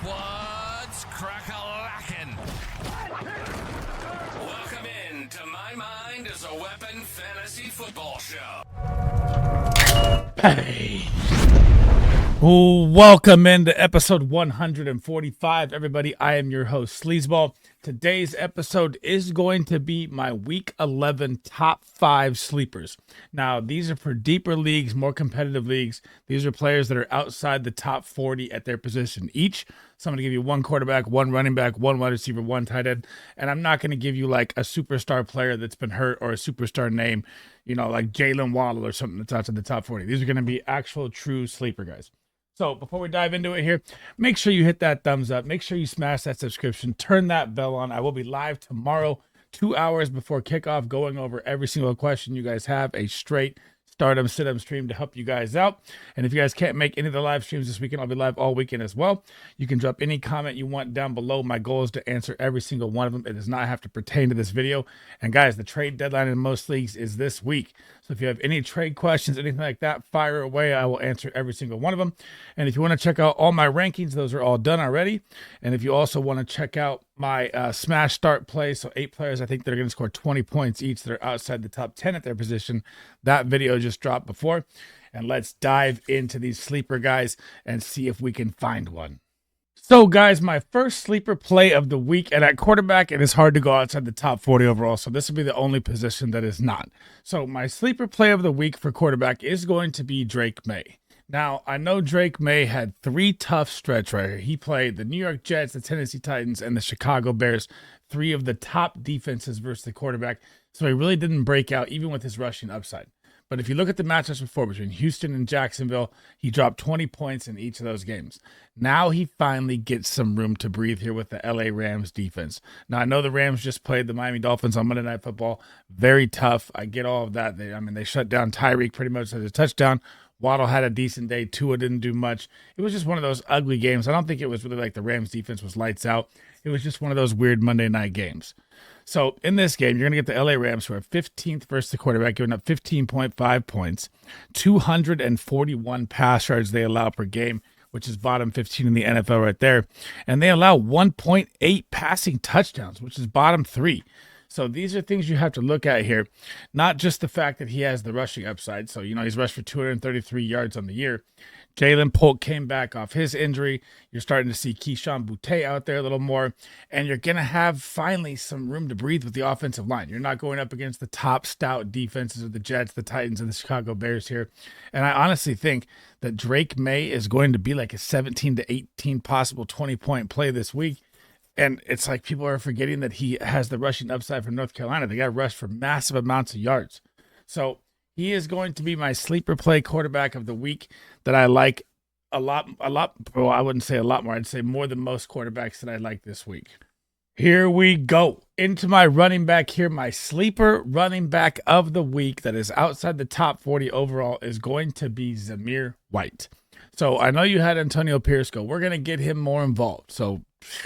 What's crack-a-lackin'? Welcome in to My Mind is a Weapon Fantasy Football Show. Hey. Welcome into episode 145, everybody. I am your host, SleezBall. Today's episode is going to be my Week 11 top 5 sleepers. Now, these are for deeper leagues, more competitive leagues. These are players that are outside the top 40 at their position each. So I'm going to give you one quarterback, one running back, one wide receiver, one tight end. And I'm not going to give you like a superstar player that's been hurt or a superstar name, you know, like Jalen Waddle or something that's outside the top 40. These are going to be actual true sleeper guys. So before we dive into it here, make sure you hit that thumbs up. Make sure you smash that subscription. Turn that bell on. I will be live tomorrow, 2 hours before kickoff, going over every single question you guys have. A straight stardom sit-up stream to help you guys out. And if you guys can't make any of the live streams this weekend, I'll be live all weekend as well. You can drop any comment you want down below. My goal is to answer every single one of them. It does not have to pertain to this video. And guys, the trade deadline in most leagues is this week. So if you have any trade questions, anything like that, fire away. I will answer every single one of them. And if you want to check out all my rankings, those are all done already. And if you also want to check out my smash start play, so 8 players, I think they're going to score 20 points each that are outside the top 10 at their position. That video just dropped before. And let's dive into these sleeper guys and see if we can find one. So guys, my first sleeper play of the week, and at quarterback, it is hard to go outside the top 40 overall, so this will be the only position that is not. So my sleeper play of the week for quarterback is going to be Drake May. Now, I know Drake May had 3 tough stretch right here. He played the New York Jets, the Tennessee Titans, and the Chicago Bears, 3 of the top defenses versus the quarterback, so he really didn't break out even with his rushing upside. But if you look at the matchups before between Houston and Jacksonville, he dropped 20 points in each of those games. Now he finally gets some room to breathe here with the LA Rams defense. Now I know the Rams just played the Miami Dolphins on Monday Night Football. Very tough. I get all of that. They shut down Tyreek pretty much as a touchdown. Waddle had a decent day. Tua didn't do much. It was just one of those ugly games. I don't think it was really like the Rams defense was lights out. It was just one of those weird Monday night games. So in this game, you're going to get the LA Rams, who are 15th versus the quarterback, giving up 15.5 points, 241 pass yards they allow per game, which is bottom 15 in the NFL right there. And they allow 1.8 passing touchdowns, which is bottom 3. So these are things you have to look at here. Not just the fact that he has the rushing upside. So, you know, he's rushed for 233 yards on the year. Jalen Polk came back off his injury. You're starting to see Keyshawn Boutte out there a little more. And you're going to have finally some room to breathe with the offensive line. You're not going up against the top stout defenses of the Jets, the Titans, and the Chicago Bears here. And I honestly think that Drake May is going to be like a 17 to 18 possible 20-point play this week. And it's like people are forgetting that he has the rushing upside from North Carolina. The guy rushed for massive amounts of yards. So he is going to be my sleeper play quarterback of the week that I like a lot. Well, I wouldn't say a lot more. I'd say more than most quarterbacks that I like this week. Here we go into my running back here. My sleeper running back of the week that is outside the top 40 overall is going to be Zamir White. So I know you had Antonio Pierce go. We're going to get him more involved. So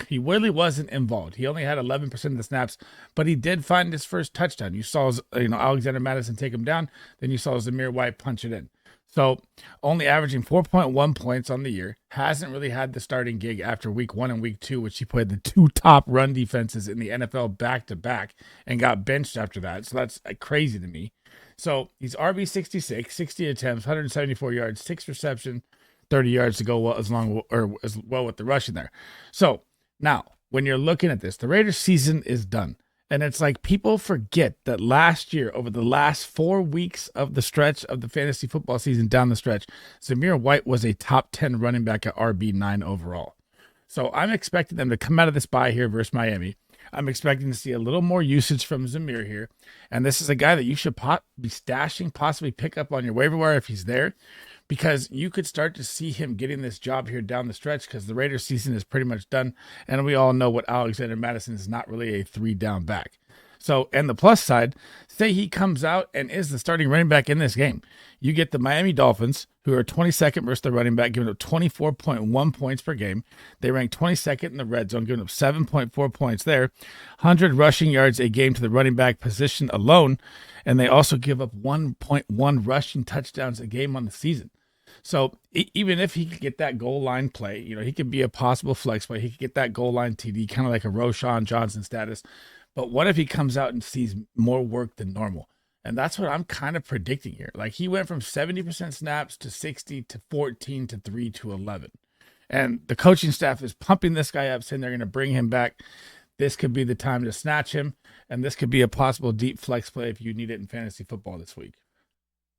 he really wasn't involved. He only had 11% of the snaps, but he did find his first touchdown. You saw, Alexander Madison take him down. Then you saw Zamir White punch it in. So only averaging 4.1 points on the year. Hasn't really had the starting gig after week 1 and week 2, which he played the 2 top run defenses in the NFL back-to-back and got benched after that. So that's crazy to me. So he's RB66, 60 attempts, 174 yards, 6 receptions, 30 yards to go as well with the rushing there. So now when you're looking at this, the Raiders season is done. And it's like people forget that last year, over the last 4 weeks of the stretch of the fantasy football season down the stretch, Zamir White was a top 10 running back at RB9 overall. So I'm expecting them to come out of this bye here versus Miami. I'm expecting to see a little more usage from Zamir here. And this is a guy that you should be stashing, possibly pick up on your waiver wire if he's there, because you could start to see him getting this job here down the stretch because the Raiders season is pretty much done. And we all know what Alexander Madison is not really a 3-down back. So, and the plus side, say he comes out and is the starting running back in this game. You get the Miami Dolphins, who are 22nd versus the running back, giving up 24.1 points per game. They rank 22nd in the red zone, giving up 7.4 points there. 100 rushing yards a game to the running back position alone. And they also give up 1.1 rushing touchdowns a game on the season. So even if he could get that goal line play, he could be a possible flex play. He could get that goal line TD, kind of like a Roshan Johnson status. But what if he comes out and sees more work than normal? And that's what I'm kind of predicting here. Like, he went from 70% snaps to 60 to 14 to 3 to 11. And the coaching staff is pumping this guy up, saying they're going to bring him back. This could be the time to snatch him. And this could be a possible deep flex play if you need it in fantasy football this week.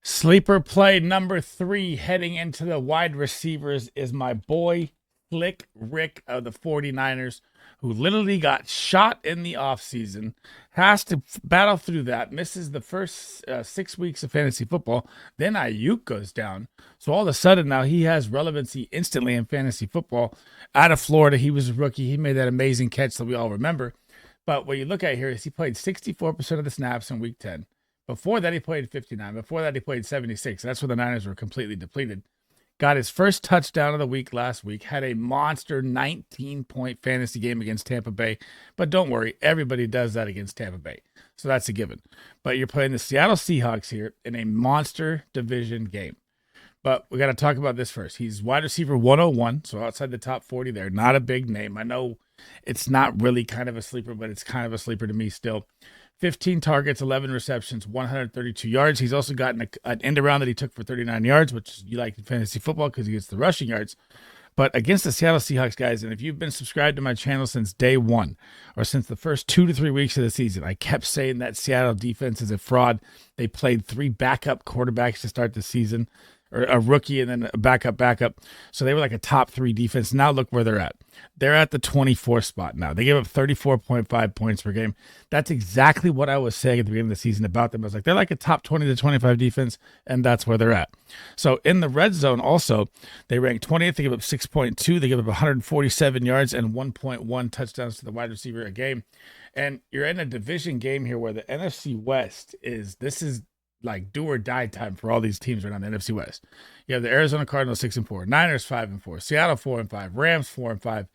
Sleeper play number 3 heading into the wide receivers is my boy Slick Rick of the 49ers, who literally got shot in the offseason, has to battle through that, misses the first 6 weeks of fantasy football. Then Ayuk goes down. So all of a sudden now he has relevancy instantly in fantasy football. Out of Florida, he was a rookie. He made that amazing catch that we all remember. But what you look at here is he played 64% of the snaps in week 10. Before that, he played 59. Before that, he played 76. That's where the Niners were completely depleted. Got his first touchdown of the week last week. Had a monster 19-point fantasy game against Tampa Bay. But don't worry, everybody does that against Tampa Bay. So that's a given. But you're playing the Seattle Seahawks here in a monster division game. But we got to talk about this first. He's wide receiver 101, so outside the top 40 there. Not a big name. I know it's not really kind of a sleeper, but it's kind of a sleeper to me still. 15 targets, 11 receptions, 132 yards. He's also gotten an end around that he took for 39 yards, which you like in fantasy football because he gets the rushing yards. But against the Seattle Seahawks, guys, and if you've been subscribed to my channel since day one or since the first 2 to 3 weeks of the season, I kept saying that Seattle defense is a fraud. They played 3 backup quarterbacks to start the season, or a rookie and then a backup. So they were like a top 3 defense. Now look where they're at. They're at the 24th spot now. They gave up 34.5 points per game. That's exactly what I was saying at the beginning of the season about them. I was like, they're like a top 20 to 25 defense, and that's where they're at. So in the red zone also, they ranked 20th. They gave up 6.2. They gave up 147 yards and 1.1 touchdowns to the wide receiver a game. And you're in a division game here where the NFC West is like do or die time for all these teams right now in the NFC West. You have the Arizona Cardinals 6-4, Niners 5-4, Seattle 4-5, Rams 4-5.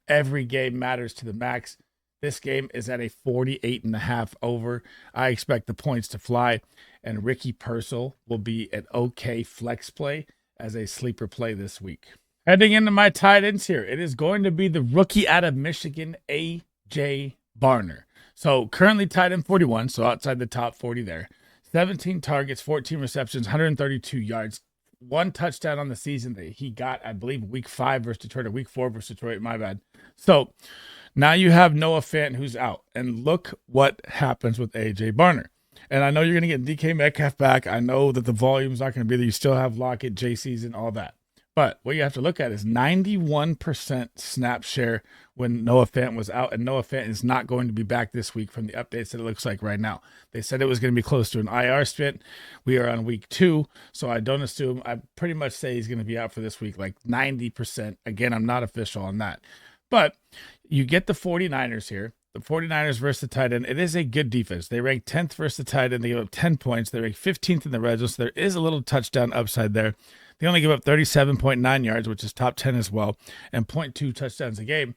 Every game matters to the max. This game is at a 48.5 over. I expect the points to fly, and Ricky Purcell will be an okay flex play as a sleeper play this week. Heading into my tight ends here, it is going to be the rookie out of Michigan, A.J. Barner. So currently tight end 41, so outside the top 40 there. 17 targets, 14 receptions, 132 yards, 1 touchdown on the season that he got, I believe, week 5 versus Detroit, or week 4 versus Detroit, my bad. So now you have Noah Fant who's out. And look what happens with A.J. Barner. And I know you're going to get DK Metcalf back. I know that the volume's not going to be there. You still have Lockett, JC's, and all that. But what you have to look at is 91% snap share when Noah Fant was out, and Noah Fant is not going to be back this week from the updates that it looks like right now. They said it was going to be close to an IR stint. We are on week 2, so I don't assume. I pretty much say he's going to be out for this week, like 90%. Again, I'm not official on that. But you get the 49ers here. The 49ers versus the tight end. It is a good defense. They rank 10th versus the tight end. They give up 10 points. They rank 15th in the red zone, so there is a little touchdown upside there. They only give up 37.9 yards, which is top 10 as well, and 0.2 touchdowns a game.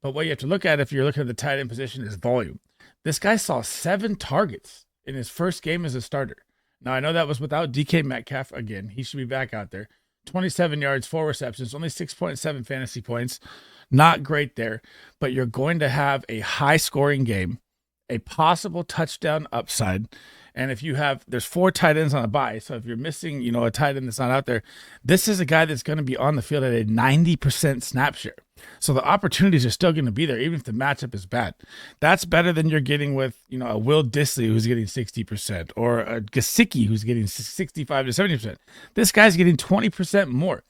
But what you have to look at if you're looking at the tight end position is volume. This guy saw 7 targets in his first game as a starter. Now, I know that was without DK Metcalf. Again, he should be back out there. 27 yards, 4 receptions, only 6.7 fantasy points. Not great there, but you're going to have a high-scoring game, a possible touchdown upside. And if you have, there's 4 tight ends on a bye. So if you're missing, a tight end that's not out there, this is a guy that's going to be on the field at a 90% snap share. So the opportunities are still going to be there, even if the matchup is bad. That's better than you're getting with, a Will Dissly who's getting 60% or a Gesicki who's getting 65 to 70%. This guy's getting 20% more.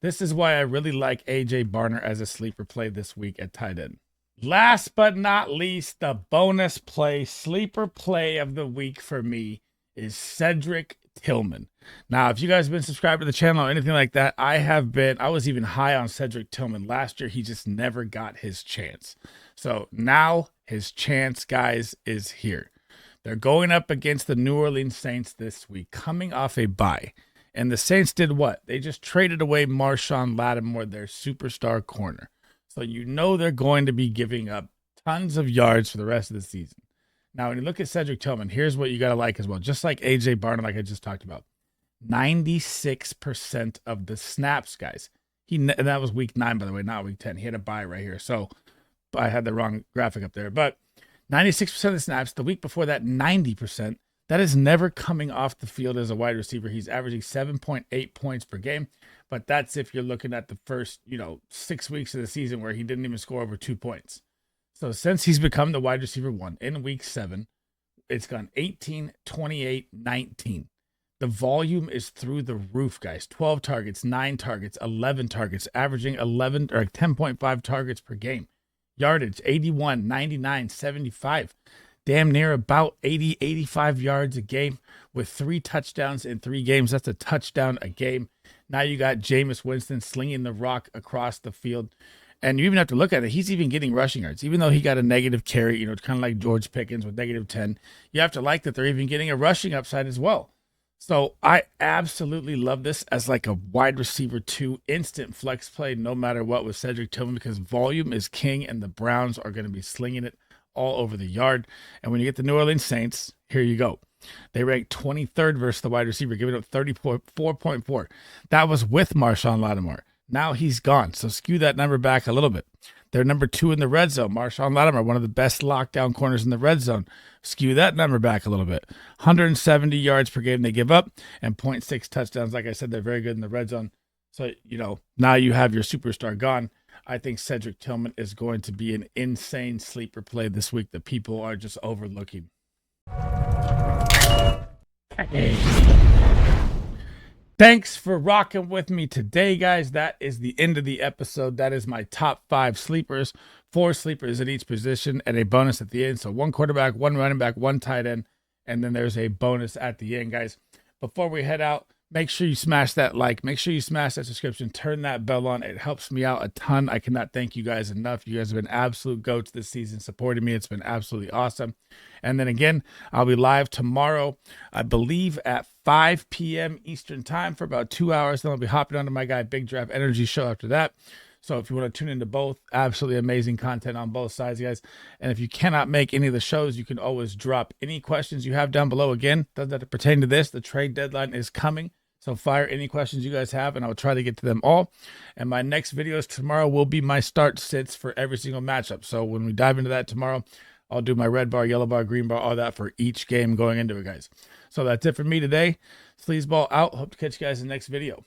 This is why I really like A.J. Barner as a sleeper play this week at tight end. Last but not least, the bonus play, sleeper play of the week for me is Cedric Tillman. Now, if you guys have been subscribed to the channel or anything like that, I was even high on Cedric Tillman last year. He just never got his chance. So now his chance, guys, is here. They're going up against the New Orleans Saints this week, coming off a bye. And the Saints did what? They just traded away Marshawn Lattimore, their superstar corner. So they're going to be giving up tons of yards for the rest of the season. Now, when you look at Cedric Tillman, here's what you got to like as well. Just like A.J. Barner, like I just talked about. 96% of the snaps, guys. And that was week 9, by the way, not week 10. He had a bye right here. So I had the wrong graphic up there. But 96% of the snaps. The week before that, 90%. That is never coming off the field as a wide receiver. He's averaging 7.8 points per game. But that's if you're looking at the first, 6 weeks of the season where he didn't even score over 2 points. So since he's become the wide receiver 1 in week 7, it's gone 18, 28, 19. The volume is through the roof, guys. 12 targets, 9 targets, 11 targets, averaging 11 or 10.5 targets per game. Yardage, 81, 99, 75. Damn near about 80, 85 yards a game with 3 touchdowns in 3 games. That's a touchdown a game. Now you got Jameis Winston slinging the rock across the field. And you even have to look at it. He's even getting rushing yards, even though he got a negative carry, it's kind of like George Pickens with negative 10. You have to like that they're even getting a rushing upside as well. So I absolutely love this as like a wide receiver 2 instant flex play, no matter what, with Cedric Tillman, because volume is king and the Browns are going to be slinging it all over the yard. And when you get the New Orleans Saints, here you go. They ranked 23rd versus the wide receiver, giving up 34.4. That was with Marshawn Lattimore. Now he's gone. So skew that number back a little bit. They're number 2 in the red zone. Marshawn Lattimore, one of the best lockdown corners in the red zone. Skew that number back a little bit. 170 yards per game they give up and 0.6 touchdowns. Like I said, they're very good in the red zone. So, now you have your superstar gone. I think Cedric Tillman is going to be an insane sleeper play this week that people are just overlooking. Hey. Thanks for rocking with me today, guys. That is the end of the episode. That is my top 5 sleepers, 4 sleepers at each position, and a bonus at the end. So 1 quarterback, 1 running back, 1 tight end, and then there's a bonus at the end, guys. Before we head out, make sure you smash that like. Make sure you smash that subscription. Turn that bell on. It helps me out a ton. I cannot thank you guys enough. You guys have been absolute goats this season, supporting me. It's been absolutely awesome. And then again, I'll be live tomorrow, I believe at 5 p.m. Eastern time for about 2 hours. Then I'll be hopping onto my guy Big Draft Energy show after that. So if you want to tune into both, absolutely amazing content on both sides, guys. And if you cannot make any of the shows, you can always drop any questions you have down below. Again, doesn't have to pertain to this. The trade deadline is coming. So fire any questions you guys have, and I'll try to get to them all. And my next videos tomorrow will be my start sits for every single matchup. So when we dive into that tomorrow, I'll do my red bar, yellow bar, green bar, all that for each game going into it, guys. So that's it for me today. SleezBall out. Hope to catch you guys in the next video.